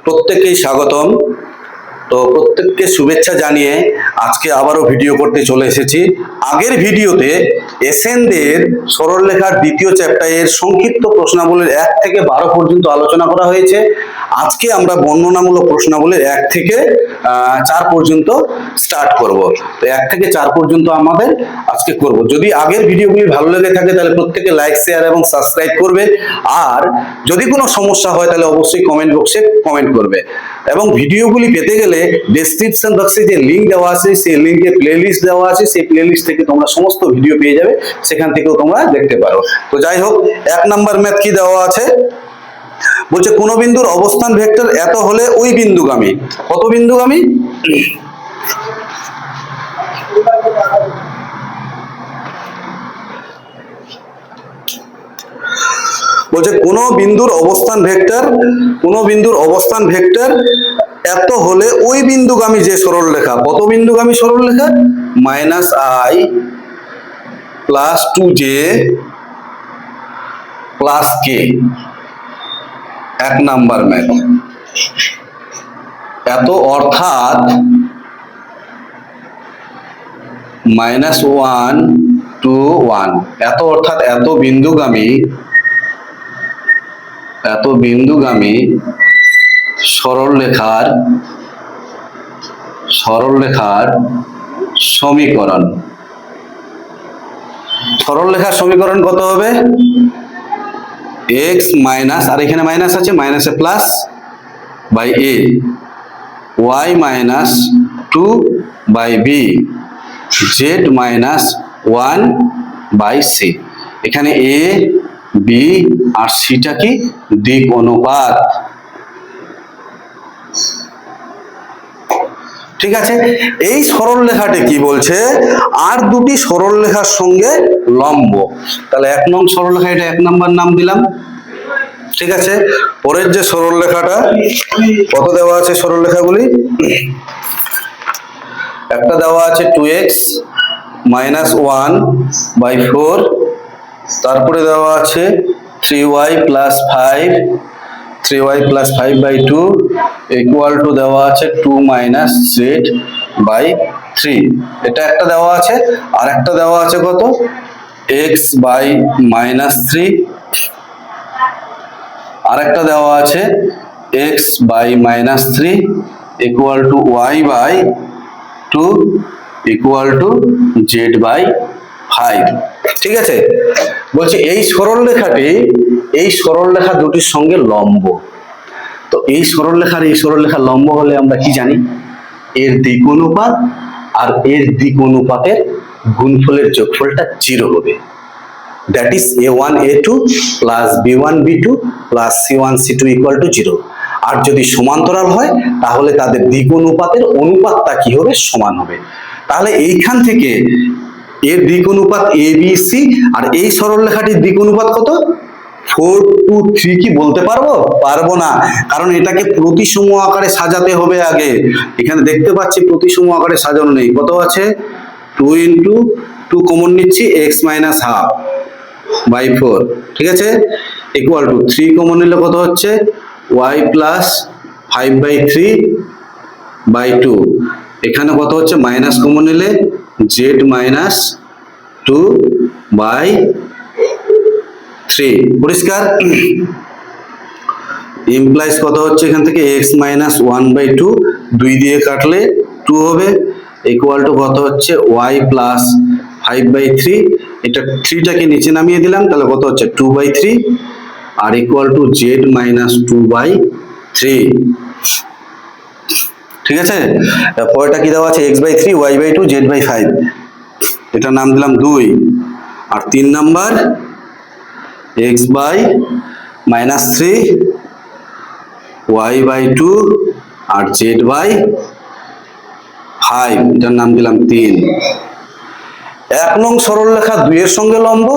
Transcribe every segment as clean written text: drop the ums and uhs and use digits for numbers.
প্রত্যেককেই স্বাগতম। তো প্রত্যেককে শুভেচ্ছা জানিয়ে আজকে আবারও ভিডিও করতে চলে এসেছি। আগের ভিডিওতে এসএনদের সরলরেখার দ্বিতীয় চ্যাপ্টারের সংক্ষিপ্ত প্রশ্নাবলীর 1 থেকে 12 পর্যন্ত আলোচনা করা হয়েছে। আজকে আমরা বর্ণনামূলক প্রশ্নাবলীর 1 থেকে 4 পর্যন্ত স্টার্ট করব। তো 1 থেকে 4 পর্যন্ত আমাদের আজকে করব। যদি আগের ভিডিওগুলি ভালো লেগে থাকে তাহলে প্রত্যেকে লাইক, শেয়ার এবং সাবস্ক্রাইব করবে। আর যদি কোনো সমস্যা হয় তাহলে অবশ্যই কমেন্ট বক্সে কমেন্ট করবে। এবং ভিডিওগুলি পেতে গেলে ডেসক্রিপশন বক্সে যে লিংক দেওয়া আছে সেই লিংকে প্লেলিস্ট দেওয়া আছে, সেই প্লেলিস্ট থেকে তোমরা সমস্ত ভিডিও পেয়ে যাবে, সেখান থেকেও তোমরা দেখতে পারো। তো যাই হোক, 1 নাম্বার ম্যাথ কি দেওয়া আছে বলছে, কোন বিন্দুর অবস্থান ভেক্টর এত হলে ওই বিন্দুগামী। কত বিন্দুগামী? বলছে কোন বিন্দুর অবস্থান ভেক্টর এত হলে ওই বিন্দুগামী যে সরলরেখা। কত বিন্দুগামী সরলরেখা? -i + 2j + k। 1 number math. এত অর্থাৎ -1 to 1, এত অর্থাৎ এত বিন্দুগামী সরলরেখার সমীকরণ। সরলরেখার সমীকরণ কত হবে? x মাইনাস, আর এখানে মাইনাস আছে, মাইনাসে plus by a, y minus 2 by b, z minus 1 by c। এখানে a, b আর c টা কি? দিক অনুপাত। ঠিক আছে, এই সরলরেখাটি কি বলছে? আর দুটি সরলরেখার সঙ্গে লম্ব। তাহলে 1 নং সরলরেখা, এটা 1 নাম্বার নাম দিলাম। ঠিক আছে, পরের যে সরলরেখাটা, কত দেওয়া আছে সরলরেখাগুলি? একটা দেওয়া আছে 2x - 1 বাই 4, তারপরে দেওয়া আছে 3y + 5 বাই 2 ইকুয়াল টু দেওয়া আছে 2 - z বাই 3। এটা একটা দেওয়া আছে। আর একটা দেওয়া আছে কত? x by -3। আর একটা দেওয়া আছে x by -3 equal to y by 2 equal to z by 5। ঠিক আছে, বলছি এই সরলরেখা দুটির সঙ্গে লম্ব। তো এই সরলরেখার লম্ব হলে আমরা কি জানি? এর দিক অনুপাত আর এর দিক অনুপাতের গুণফলের যোগফলটা 0 হবে। That is a1 a2 plus b1 b2 plus c1 c2 equal to 0। আর যদি সমান্তরাল হয় তাহলে তাদের দিক অনুপাতের অনুপাতটা কি হবে? সমান হবে। তাহলে এইখান থেকে এর দিক অনুপাত a b c, আর এই সরলরেখাটির দিক অনুপাত কত? 4:3 কি বলতে পারবো? পারবো না, কারণ এটাকে প্রতিসম আকারে সাজাতে হবে আগে। এখানে দেখতে পাচ্ছি প্রতিসম আকারে সাজানো নেই। কত আছে? 2 × 2 কমন নিচ্ছি, x - ½ বাই 4। ঠিক আছে, ইকুয়াল টু 3 কমন নিলে কত হচ্ছে? y + 5/3 by 2। এখানে কত হচ্ছে? মাইনাস কমন নিলে z - 2 বাই 3। পরিষ্কার? ইমপ্লাইজ কত হচ্ছে এখান থেকে? x - 1/2, 2 দিয়ে কাটলে 2 হবে, ইকুয়াল টু কত হচ্ছে? y + 5/3। এটা 3টাকে নিচে নামিয়ে দিলাম, তাহলে কত হচ্ছে? 2/3 আর ইকুয়াল টু z - 2/3। ঠিক আছে, পরেরটা কি দেওয়া আছে? x/3, y/2, z/5। এটা নাম দিলাম 2। আর 3 নাম্বার x - 3, y/2 আর z/5, এটার নাম দিলাম 3। 1 নং সরলরেখা 2 এর সঙ্গে লম্ব,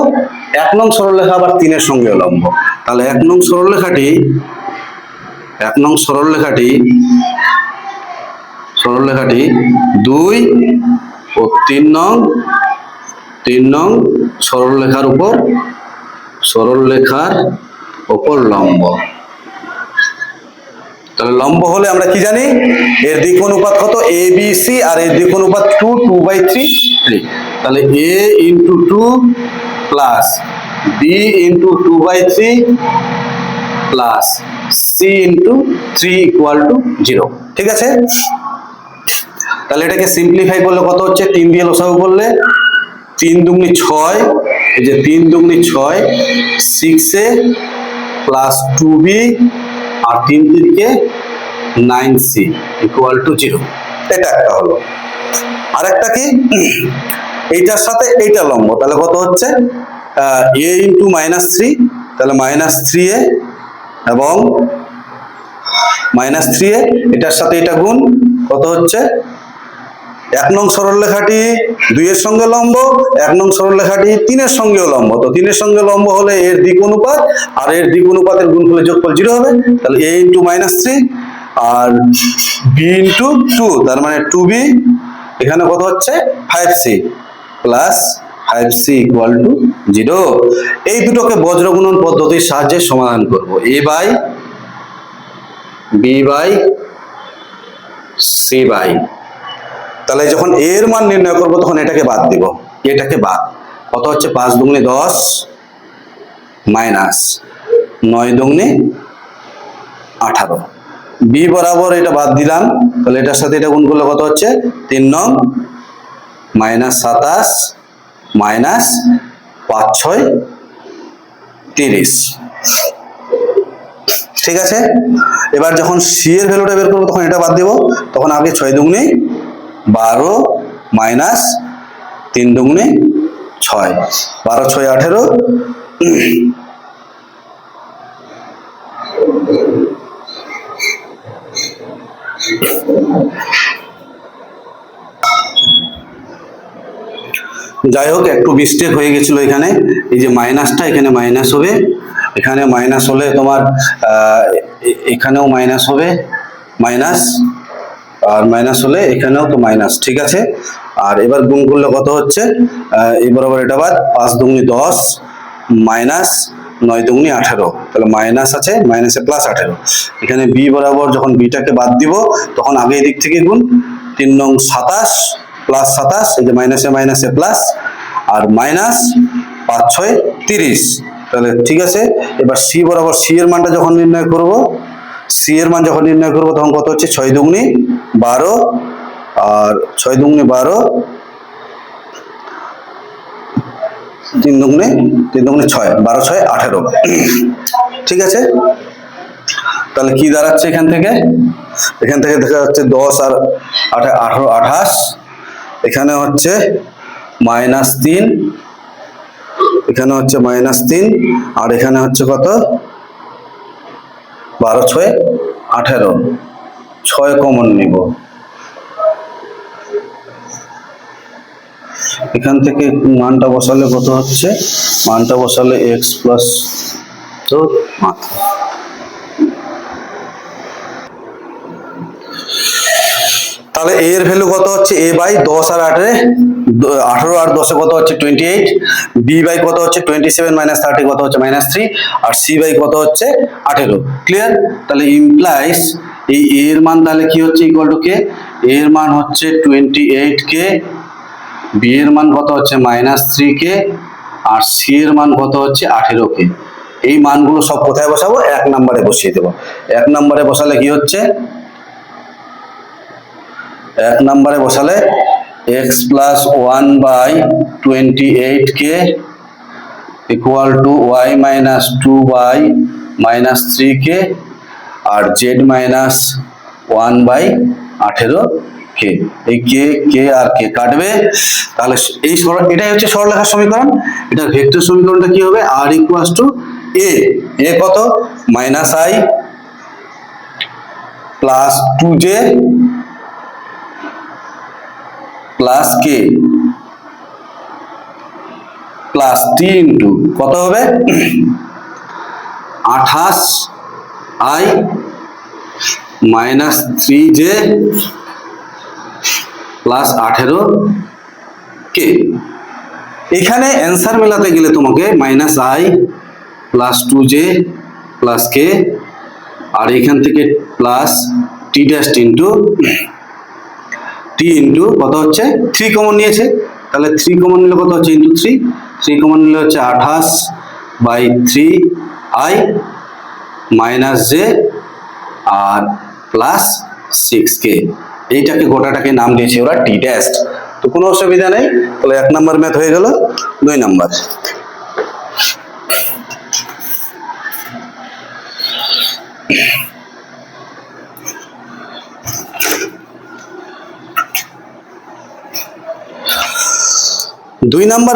1 নং সরলরেখা আবার 3 এর সঙ্গে লম্ব। তাহলে 1 নং সরলরেখাটি 2 ও 3 নং সরলরেখার উপর লম্ব। তাহলে লম্ব হলে আমরা কি জানি, এর দিক অনুপাত কত, এ বি সি, আর এর দিক অনুপাত 2, 2/3, 3। তাহলে A into 2 plus B into 2/3 plus C into 3 equal to 0। ঠিক আছে, তাহলে এটাকে সিম্পলিফাই করলে কত হচ্ছে, 3 দিয়ে লসাগু করলে 3 দুগুনি 6, এই যে 3 দুগুনি 6, 6a প্লাস 2b আর 3 তিরিকে 9c ইকুয়াল টু 0। এটা একটা হলো। আরেকটা কি, এইটার সাথে এইটা লম্ব, তাহলে কত হচ্ছে a ইন্টু -3, তাহলে -3a এবং -3a, এটার সাথে এটা গুণ, কত হচ্ছে 1 নং সরলরেখাটি 2 এর সঙ্গে লম্ব, 1 নং সরলরেখাটি 3 এর সঙ্গেও লম্ব। তো 3 এর সঙ্গে লম্ব হলে এর দিক অনুপাত আর এর দিক অনুপাতের গুণফলের যোগফল 0 হবে। তাহলে a ইন্টু -3 আর b ইন্টু 2, তার মানে 2b, এখানে কত হচ্ছে 5c plus 5c equal to 0। এই দুটোকে বজ্রগুণন পদ্ধতির সাহায্যে সমাধান করব। a by b by c by, তাহলে যখন a এর মান নির্ণয় করব তখন এটাকে বাদ দিব, এটাকে বাদ, কত হচ্ছে 5 দুগুণে 10 মাইনাস 9 দুগুণে 18, b বরাবর এটা বাদ দিলাম, তাহলে এটার সাথে এটা গুণ করলে কত হচ্ছে 3 নং -27 মাইনাস 5 6 30। ঠিক আছে, এবার যখন সি এর ভ্যালুটা বের করবো তখন এটা বাদ দিব, তখন আগে 6 দুগুণে 12 মাইনাস 3 দুগুণে 6, 12 6 18। যাই হোক, একটু মিস্টেক হয়ে গেছিল এখানে, এই যে মাইনাসটা এখানে মাইনাস হবে, এখানে মাইনাস হলে তোমার এখানেও মাইনাস হবে, মাইনাস, আর মাইনাস হলে এখানেও তো মাইনাস। ঠিক আছে, আর এবার গুণ করলে কত হচ্ছে, এই বরাবর এটা বাদ, 5 দুগুণে 10 মাইনাস 9 দুগুণে 18, তাহলে মাইনাস আছে, মাইনাসে প্লাস 18। এখানে বি বরাবর যখন বিটাকে বাদ দিব তখন আগে এই দিক থেকে গুণ, 3 নং 27 প্লাস 27, এই যে মাইনাসে মাইনাসে প্লাস, আর মাইনাস 5 6 30। তাহলে ঠিক আছে, এবার সি বরাবর সি এর মানটা যখন নির্ণয় করব, সি এর মান যখন নির্ণয় করব তখন কত হচ্ছে 6 দুগুণে 12 আর 6 দুগুণে 12, 3 দুগুণে 6, 12 6 18। ঠিক আছে, তাহলে কি দাঁড়াচ্ছে এখান থেকে দেখা যাচ্ছে 10 আর 18 28, এখানে হচ্ছে -3, এখানে হচ্ছে -3, আর এখানে হচ্ছে কত 12 6 18, 6 কমন নিব, এখান থেকে মানটা বসালে কত হচ্ছে, মানটা বসালে x প্লাস, তো মাত্রা, তাহলে a এর ভ্যালু কত হচ্ছে, a বাই 10 আর 18 আর 10 কত হচ্ছে 28, b বাই কত হচ্ছে 27 মাইনাস 30 কত হচ্ছে -3, আর c বাই কত হচ্ছে 18। ক্লিয়ার, তাহলে ইমপ্লাইজ এই a এর মান তাহলে কি হচ্ছে ইকুয়াল টু কে, a এর মান হচ্ছে 28k, b এর মান কত হচ্ছে -3k, আর c এর মান কত হচ্ছে 18k। এই মানগুলো সব কোথায় বসাবো, 1 নম্বরে বসিয়ে দেবো। 1 নম্বরে বসালে কি হচ্ছে, 1 নম্বরে বসালে x plus 1 by 28k equal to y minus 2 by -3k, আর z মাইনাস 1 বাই 18k। এই k আর k কাটবে, তাহলে এই এটাই হচ্ছে সরলরেখার সমীকরণ। এটা ভেক্টর সমীকরণটা কি হবে, r ইকুয়ালস টু a কত -i plus 2j plus k plus t into কত হবে 28i minus 3j plus 18k। এখানে অ্যান্সার মেলাতে গেলে তোমাকে -i plus 2j plus k আর এখান থেকে প্লাস টি ড্যাশ ইন্টু টি ইন্টু কত হচ্ছে 3 কমন নিয়েছে, তাহলে 3 কমন নিলে কত হচ্ছে ইন্টু 3 কমন নিলে হচ্ছে 28/3i minus J R plus 6k। এইটাকে গোটাটাকে নাম দিয়েছে ওরা টি ড্যাশ। তো কোনো অসুবিধা নেই, তাহলে 1 নম্বর ম্যাথ হয়ে গেল। 2 নম্বর,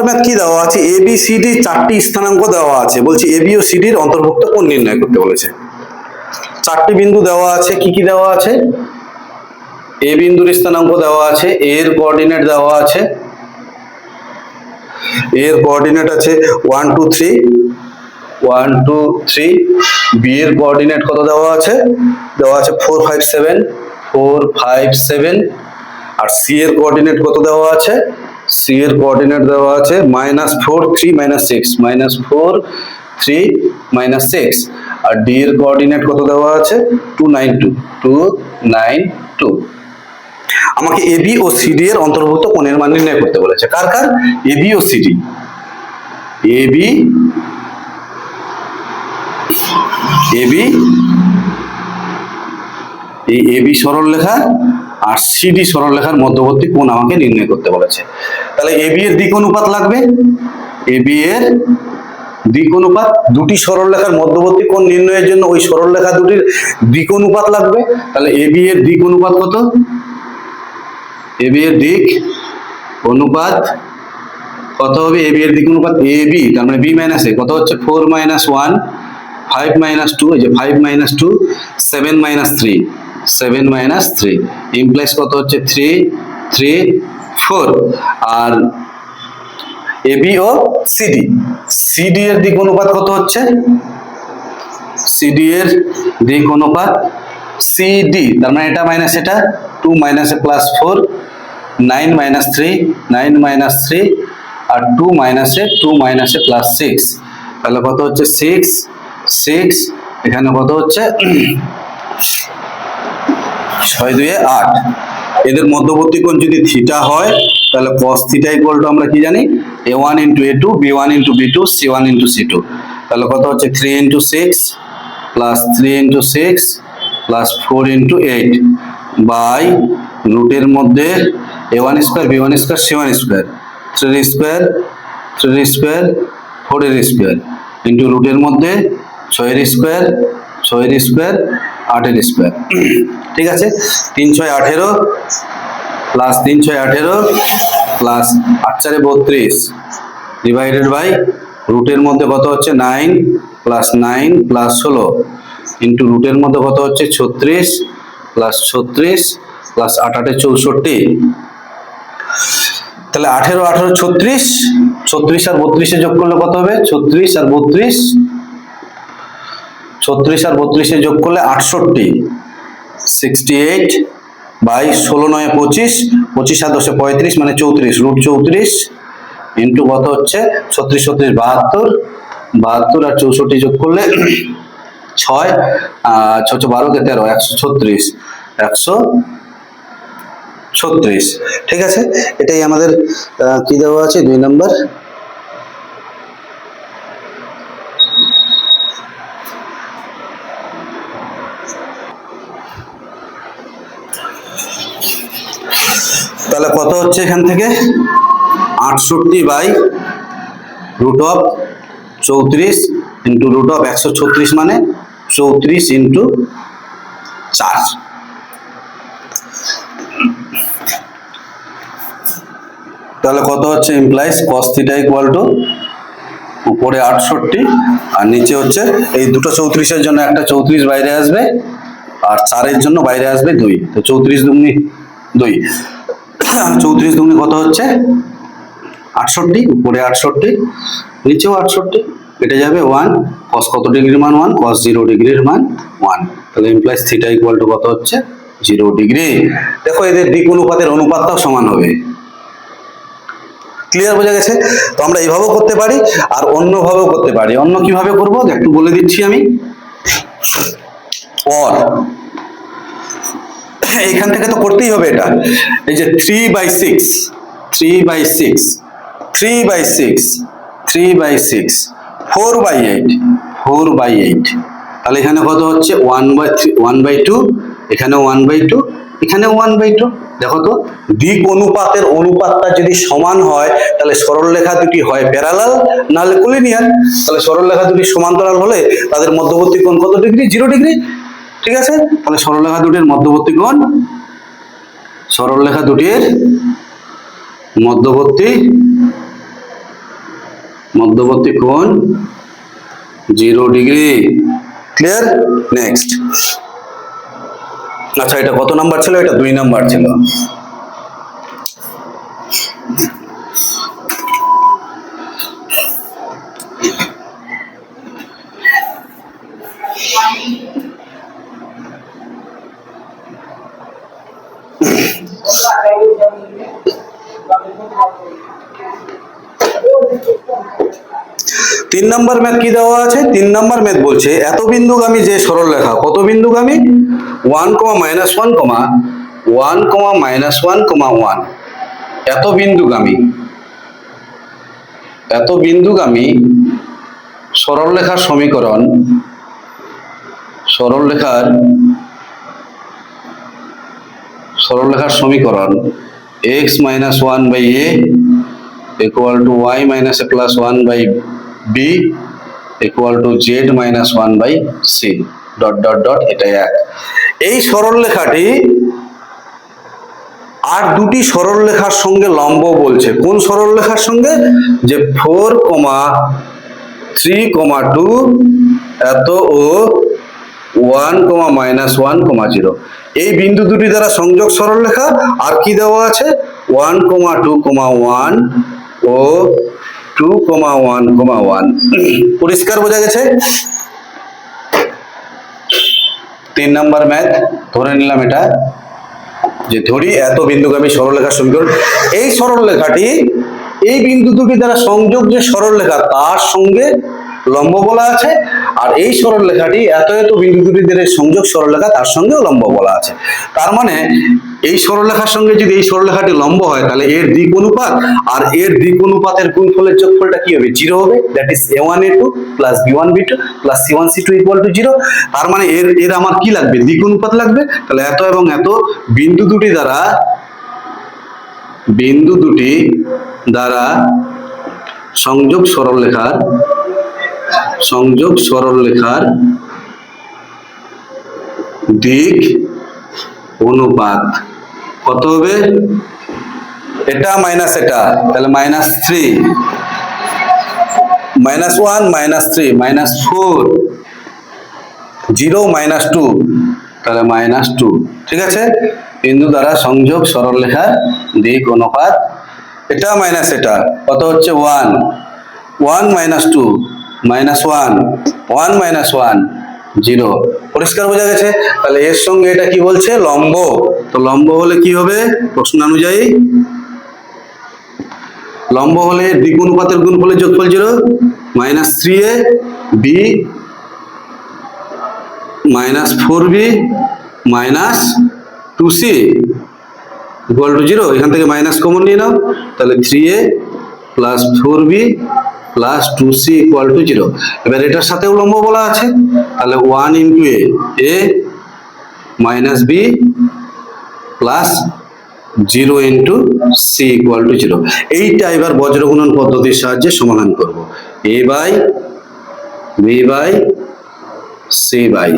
ম্যাথ কি দেওয়া আছে, এ বি সি ডি 4টি স্থানাঙ্ক দেওয়া আছে, বলছি এ বি ও সি ডির অন্তর্ভুক্ত কোণ নির্ণয় করতে বলেছে। 4টি বিন্দু দেওয়া আছে, কি কি দেওয়া আছে, এ বিন্দুর স্থানাঙ্ক দেওয়া আছে, এর কোঅর্ডিনেট দেওয়া আছে, এর কোঅর্ডিনেট আছে 1 2 3 1 2 3, বি এর কোঅর্ডিনেট কত দেওয়া আছে 4 5 7 4 5 7, আর সি এর কোঅর্ডিনেট কত দেওয়া আছে, সি এর কোঅর্ডিনেট দেওয়া আছে -4 3 -6 -4 3 -6, আর ডি এর কোঅর্ডিনেট কত দেওয়া আছে 2 9 2 2 9 2। আমাকে এবি ও সিডি এর অন্তর্ভুক্ত কোণের মান নির্ণয় করতে বলেছে। কার কার, এবি ও সিডি, এবি এবি এই এবি সরলরেখা আর সিডি সরলরেখার মধ্যবর্তী কোণ আমাকে নির্ণয় করতে বলেছে। তাহলে এবি এর দিক অনুপাত লাগবে, এবি এর দিক অনুপাত, দুটি সরলরেখার মধ্যবর্তী কোণ নির্ণয়ের জন্য ওই সরলরেখা দুটির দিক অনুপাত লাগবে। তাহলে এবি এর দিক অনুপাত কত, এবি এর দিক অনুপাত কত হবে, এবি এর দিক অনুপাত এবি তার মানে বি মাইনাস এ কত হচ্ছে 4 - 1 5 - 2, এই যে 5 - 2 7 - 3 7 - 3 ইমপ্লাইজ কত হচ্ছে 3 3 4। আর এবি ও সিডি, সিডি এর দিক অনুপাত কত হচ্ছে, সিডি এর দিক অনুপাত সিডি তার মানে এটা মাইনাস এটা 2 - এ প্লাস 4 9 - 3 9 - 3 আর 2 - এ 2 - এ প্লাস 6, তাহলে কত হচ্ছে 6 6, এখানে কত হচ্ছে 6 2 8। এদের মধ্যবর্তী কোণ যদি থিটা হয় তাহলে cos থিটা ইকুয়াল টু আমরা কি জানি a1 * a2 b1 * b2 c1 * c2, তাহলে কত হচ্ছে 3 * 6 প্লাস 3 * 6 প্লাস 4 * 8 বাই রুটের মধ্যে a1 square b1 square c1 square 3 square 3 square 4 এর স্কয়ার ইনটু রুটের মধ্যে 6 এর স্কয়ার 6 এর স্কয়ার 8 এর স্কয়ার। ঠিক আছে, 3 6 18 প্লাস 3 6 18 প্লাস 8 4 32 ডিভাইডেড বাই রুটের মধ্যে কত হচ্ছে 9 প্লাস 9 প্লাস 16 ইনটু রুটের মধ্যে কত হচ্ছে 36 প্লাস 36 প্লাস 8 8 64। তাহলে 18 18 36 36 আর 32 এ যোগ করলে কত হবে 36 আর 32 36 আর 32 এ যোগ করলে 68 68 বাই 16 9 25 25 আর 10 35 মানে 34 রুট 34 ইনটু কত হচ্ছে 36 36 72 72 আর 64 যোগ করলে 6 6 12 13 136 136। ঠিক আছে, এটাই আমাদের কি দেওয়া আছে 2 নম্বর। তাহলে কত হচ্ছে এখান থেকে 68 by root of 34 into root of 136 মানে 34 ইন্টু 4। তাহলে কত হচ্ছে implies cos theta equal to উপরে 68 আর নিচে হচ্ছে এই দুটো 34 এর জন্য একটা 34 বাইরে আসবে আর 4 এর জন্য বাইরে আসবে 2, তো 34 দুগুনি 2 34 দুগুনি কত হচ্ছে 68, উপরে 68 নিচেও 68, এটা যাবে 1, cos কত ডিগ্রির মান 1, cos 0 ডিগ্রির মান 1, তাহলে ইমপ্লাইজ থিটা ইকুয়াল টু কত হচ্ছে 0 ডিগ্রি। দেখো এদের দিক অনুপাতের অনুপাতটাও সমান হবে। ক্লিয়ার, বোঝা গেছে? তো আমরা এইভাবেও করতে পারি আর অন্যভাবেও করতে পারি। অন্য কিভাবে করব একটু বলে দিচ্ছি আমি। পর এখান থেকে তো করতেই হবে এটা। এই যে 3/6 3/6 3/6 3/6 4/8 4/8, তাহলে এখানে কত হচ্ছে 1/2, এখানে 1/2, এখানে 1/2। দেখো তো দিক অনুপাতের অনুপাতটা যদি সমান হয় তাহলে সরলরেখা দুটি হয় প্যারালাল নাহলে কোলিনিয়ার। তাহলে সরলরেখা দুটি সমান্তরাল হলে তাদের মধ্যবর্তী কোণ কত ডিগ্রি? 0 ডিগ্রি। ঠিক আছে, তাহলে সরলরেখা দুটির মধ্যবর্তী কোণ, সরলরেখা দুটির মধ্যবর্তী কোণ 0 ডিগ্রি। ক্লিয়ার? নেক্সট। আচ্ছা, এটা কত নাম্বার ছিল? এটা 2 নাম্বার ছিল। তিন নম্বর ম্যাথ কি দেওয়া আছে? 3 নম্বর ম্যাথ বলছে এত বিন্দুগামী যে সরলরেখা, কত বিন্দুগামী? 1, -1, 1, -1, 1 এত বিন্দুগামী সরলরেখার সমীকরণ, সরলরেখার সমীকরণ x - 1/a equal to y - a plus 1/b equal to z - 1/c dot dot dot. এটা এক। এই সরলরেখাটি আর দুটি সরলরেখার সঙ্গে লম্ব বলছে। কোন সরলরেখার সঙ্গে? যে 4, 3, 2 এত ও 1, -1, 0 এই বিন্দু দুটি দ্বারা সংযোগ সরলরেখা। আর কি দেওয়া আছে? 1, 2, 1 ও 2, 1, 1। পরিষ্কার বোঝা গেছে? 3 নাম্বার ম্যাথ ধরে নিলাম এটা, যে ধরি এত বিন্দুগামী সরলরেখার সমীকরণ। এই সরলরেখাটি এই বিন্দু দুটি দ্বারা সংযোগ যে সরলরেখা তার সঙ্গে লম্ব বলা আছে, আর এই সরলরেখাটি এত এত বিন্দু দুটি দ্বারা সংযোগ সরলরেখা তার সঙ্গেও লম্ব বলা আছে। তার মানে এই সরলরেখার সঙ্গে যদি এই সরলরেখাটি লম্ব হয় তাহলে এর দিক অনুপাত আর এর দিক অনুপাতের গুণফলের যোগফলটা কি হবে? 0 হবে। That is a1a2 plus b1b2 plus c1c2 equal to 0। তার মানে এর আমার কি লাগবে? দিক অনুপাত লাগবে। তাহলে এত এবং এত বিন্দু দুটি দ্বারা সংযোগ সরলরেখার দিক অনুপাত কত হবে? এটা মাইনাস এটা, তাহলে -3, -1, -3, -4, 0, -2, তাহলে -2। ঠিক আছে, বিন্দু দ্বারা সংযোগ সরলরেখার দিক অনুপাত। এটা মাইনাস এটা কত হচ্ছে? 1, 1 - 2, -1, 1 - 1, 0। পরিষ্কার বোঝা গেছে? তাহলে এর সঙ্গে এটা কি বলছে? লম্ব। তো লম্ব হলে কি হবে? প্রশ্ন অনুযায়ী লম্ব হলে দিক অনুপাতের গুণফলের যোগফল 0, -3a b -4b -2c equal to 0। এখান থেকে মাইনাস কমন নিয়ে নাও, তাহলে 3a plus 4b plus 2c equal to 0। এবার এটার সাথেও লম্ব বলা আছে, তাহলে 1 into a minus b plus 0 into c equal to 0। এইটা এবার বজ্রগুণন পদ্ধতির সাহায্যে সমাধান করব। a by b by c by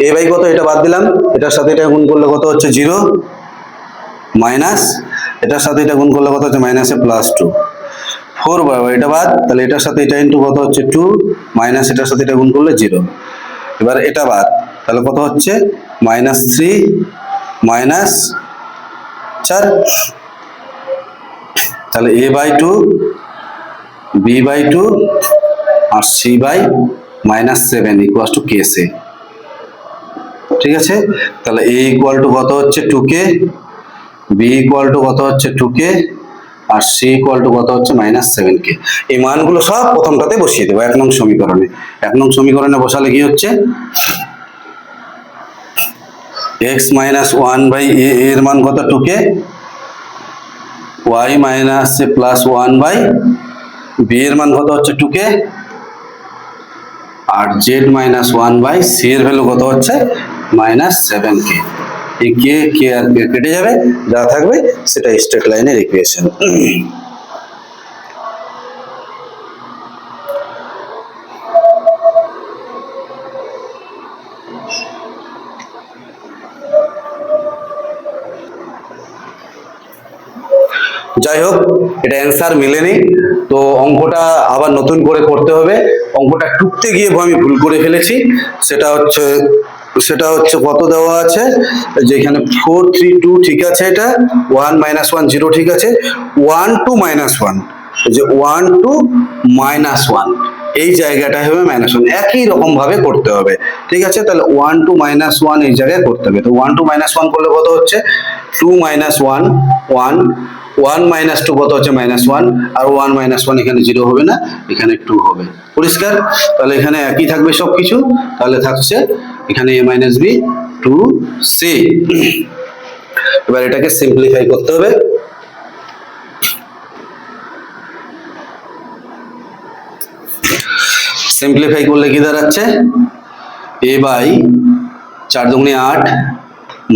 a by কত? এটা বাদ দিলাম, এটার সাথে এটা গুণ করলে কত হচ্ছে? 0 মাইনাস এটার সাথে এটা গুণ করলে কত হচ্ছে? -a plus 2। 4 বাই এটা বাদ, তাহলে এটার সাথে এটা ইনটু কত হচ্ছে? 2 মাইনাস এটার সাথে এটা গুণ করলে 0। এবার এটা বাদ, তাহলে কত হচ্ছে? -3 মাইনাস 4, তাহলে a বাই 2 b বাই 2 আর c by -7 equal to kc। ঠিক আছে, তাহলে a ইকুয়াল টু কত হচ্ছে? 2k, b ইকুয়াল টু কত হচ্ছে? 2k R c equal to কত হচ্ছে? -7k। এই মানগুলো সব প্রথমটাতে বসিয়ে দেবো 1 নং সমীকরণে। 1 নং সমীকরণে বসালে কি হচ্ছে? এক্স মাইনাস ওয়ান বাই এর মান কত 2k, Y minus plus one by B এর মান কত হচ্ছে 2k, আর Z minus one by C এর ভ্যালু কত হচ্ছে -7k। এই কে কে আর কে কেটে যাবে, যা থাকবে সেটা স্ট্রেট লাইনের ইকুয়েশন। যাই হোক, এটা অ্যান্সার মিলেনি, তো অঙ্কটা আবার নতুন করে করতে হবে। অঙ্কটা টুকতে গিয়ে আমি ভুল করে ফেলেছি। সেটা হচ্ছে কত দেওয়া আছে, যেখানে 4 3 2 ঠিক আছে, এটা 1 -1 0 ঠিক আছে, 1 2 -1, যে 1 2 -1 এই জায়গাটা হবে -1, একই রকম ভাবে করতে হবে। ঠিক আছে, তাহলে 1 2 -1 এই জায়গায় করতে হবে। তো 1 2 -1 করলে কত হচ্ছে 2 -1 1, 1 - 2 কত হচ্ছে -1, আর 1 - 1 এখানে 0 হবে না, এখানে 2 হবে। পরিষ্কার? তাহলে এখানে একই থাকবে সবকিছু। তাহলে থাকছে এখানে a - b 2c। এবার এটাকে সিম্পলিফাই করতে হবে। সিম্পলিফাই করলে কি দাঁড়াচ্ছে, a বাই 4 দুগুণে 8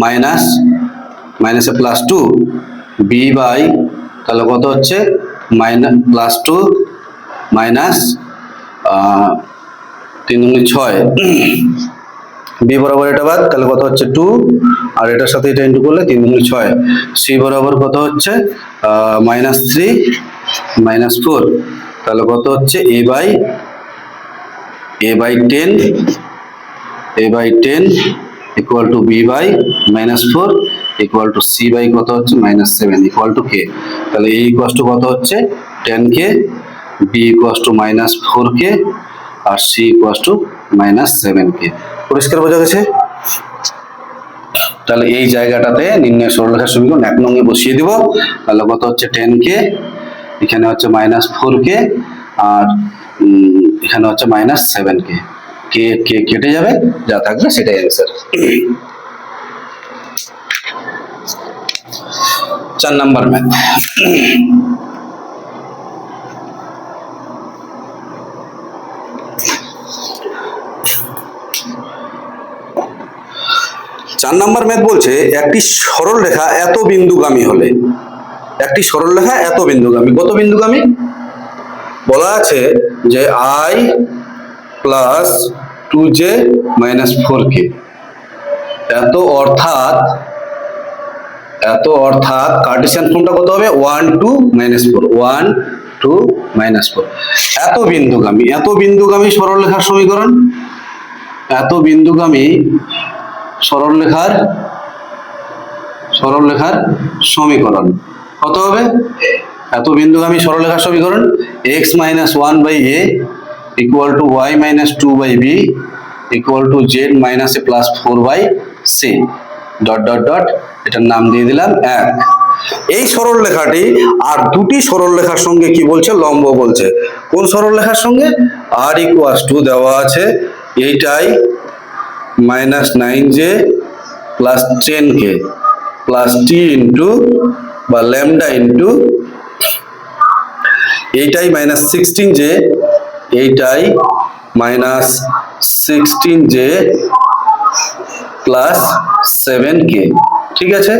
মাইনাস মাইনাসে +2, b বাই তাহলে কত হচ্ছে +2 মাইনাস 3 দুগুণে 6, b বরাবর এটা বাদ, তাহলে কত হচ্ছে 2, আর এটার সাথে এটা ইন্টু করলে 3 দুগুণে 6, c বরাবর কত হচ্ছে -3 -4, তাহলে কত হচ্ছে a by 10 equal to b by -4 equal to c by কত হচ্ছে -7 ইকুয়াল টু k। তাহলে a ইকুয়াল টু কত হচ্ছে 10k, b equal to -4k, আর c ইকুয়াল টু -7k। পরিষ্কার বোঝা গেছে? তাহলে এই জায়গাটাতে নির্ণয় সরলরেখার সমীকরণ 1 নং এ বসিয়ে দিব। তাহলে কত হচ্ছে 10k, এখানে হচ্ছে -4k, আর এখানে হচ্ছে -7k। কে কে কেটে যাবে, যা থাকবে সেটাই answer. 4 number math. 4 number math বলছে একটি সরল রেখা এত বিন্দুগামী হলে, একটি সরল রেখা এত বিন্দুগামী, কত বিন্দুগামী বলা আছে যে i plus 2j minus 4k, এত অর্থাৎ কার্টেসিয়ান ফর্মটা কত হবে 1 2 -4, 1 2 -4, এত বিন্দুগামী সরলরেখার সমীকরণ, এত বিন্দুগামী সরলরেখার সমীকরণ কত হবে, এত বিন্দুগামী সরলরেখার সমীকরণ x - 1 by a equal to y - 2 by b equal to z - +4 by c dot dot dot, এটার নাম দিয়ে দিলাম 1। এই সরলরেখাটি আর দুটি সরলরেখার সঙ্গে কি বলছে, লম্ব বলছে। কোন সরলরেখার সঙ্গে, r ইকুয়াল টু দেওয়া আছে এইটাই -9j plus 10k plus t into বা ল্যামডা ইন্টু এইটাই -16j, এইটাই -16j প্লাস 7k। ঠিক আছে,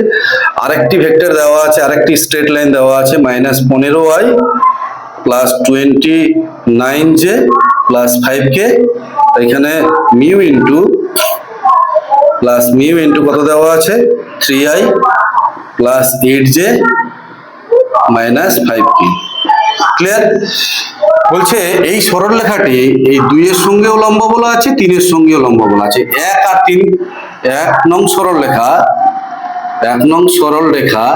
আরেকটি ভেক্টর দেওয়া আছে, আরেকটি স্ট্রেট লাইন দেওয়া আছে -15y plus 29j plus 5k, এখানে মিউ ইন্টু কত দেওয়া আছে 3i plus 8j minus 5k। Clear? বলছে এই সরলরেখাটি এই 2 এর সঙ্গেও লম্ব বলা আছে, 3 এর সঙ্গেও লম্ব বলা আছে। 1 আর 3, 1 নং সরলরেখা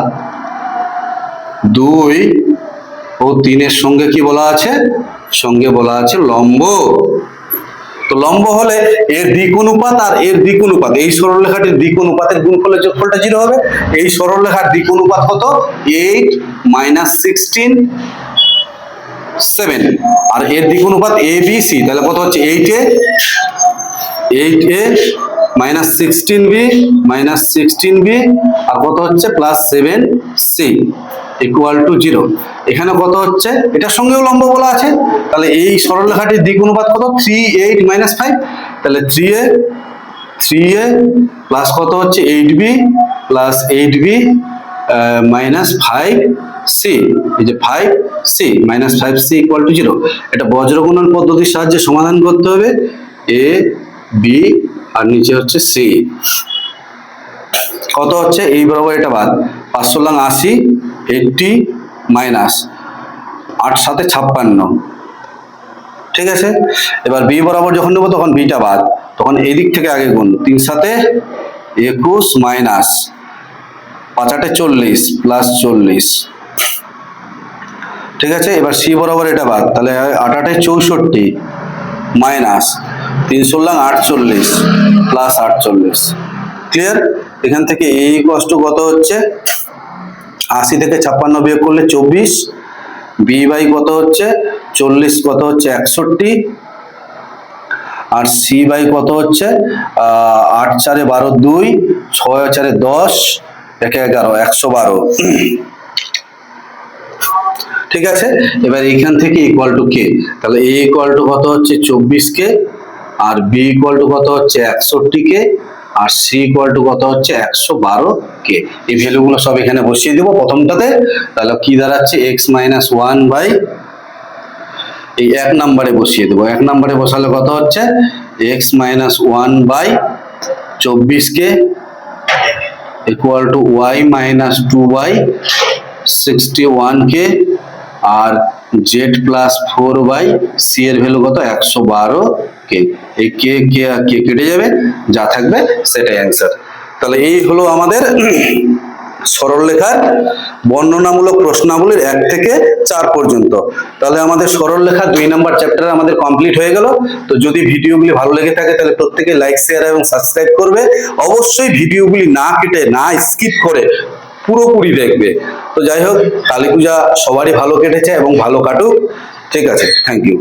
2 ও 3 এর সঙ্গে কি বলা আছে, সঙ্গে বলা আছে লম্ব। তো লম্ব হলে এর দিক অনুপাত আর এর দিক অনুপাত, এই সরলরেখাটির দিক অনুপাতের গুণফলের যোগফলটা 0 হবে। এই সরলরেখার দিক অনুপাত কত 8 - 16 7, আর এর দিক অনুপাত a b c, তাহলে কত হচ্ছে 8a minus 16b minus 16b আর কত হচ্ছে প্লাস 7c ইকুয়াল টু 0। এখানে কত হচ্ছে, এটার সঙ্গেও লম্ব বলা আছে, তাহলে এই সরলরেখাটির দিক অনুপাত কত 3 8 মাইনাস 5, তাহলে 3a প্লাস কত হচ্ছে 8b plus 8b minus 5c, এই যে 5c minus 5c equal to 0। এটা বজ্রগুণন পদ্ধতির সাহায্যে সমাধান করতে হবে, a b আর নিচে হচ্ছে c। কত হচ্ছে এই বরাবর এটা বাদ, 5 80 মাইনাস 8 7 56, ঠিক আছে। এবার বি বরাবর যখন নেবো তখন বিটা বাদ, তখন এই দিক থেকে আগে গুণ, 3 7 21 মাইনাস 5 8 40 প্লাস 40, ঠিক আছে। এবার সি বরাবর এটা বাদ, তাহলে 8 8 64 মাইনাস 3 16 48 প্লাস 48, ক্লিয়ার। এখান থেকে এই কষ্ট কত হচ্ছে 80 থেকে 56 বিয়োগ করলে 24, বি বাই কত হচ্ছে 40 কত হচ্ছে 61, আর সি বাই কত হচ্ছে 8 4 12 2 6 4 10 1 11 112, ঠিক আছে। এবার এইখান থেকে ইকুয়াল টু কে, তাহলে এ ইকুয়াল টু কত হচ্ছে 24k, R B equal to কত হচ্ছে 61k, R C equal to কত হচ্ছে 112k। এই ভ্যালুগুলো সব এখানে বসিয়ে দেবো প্রথমটাতে, তাহলে কি দাঁড়াচ্ছে x মাইনাস 1 বাই, এই 1 নম্বরে বসিয়ে দেবো, 1 নম্বরে বসালে কত হচ্ছে x minus 1 by 24k equal to y minus 2 by 61k, আর z প্লাস 4 বাই c এর ভ্যালু কত 112k। এই কে কে কে কেটে যাবে, যা থাকবে সেটাই অ্যান্সার। তাহলে এই হলো আমাদের সরলরেখার বর্ণনামূলক প্রশ্নাবলীর 1 থেকে 4 পর্যন্ত। তাহলে আমাদের সরলরেখা 2 নম্বর চ্যাপ্টার আমাদের কমপ্লিট হয়ে গেল। তো যদি ভিডিওগুলি ভালো লেগে থাকে তাহলে প্রত্যেকে লাইক শেয়ার এবং সাবস্ক্রাইব করবে, অবশ্যই ভিডিওগুলি না কেটে না স্কিপ করে পুরোপুরি দেখবে। তো যাই হোক, কালী পূজা সবারই ভালো কেটেছে এবং ভালো কাটুক, ঠিক আছে, থ্যাংক ইউ।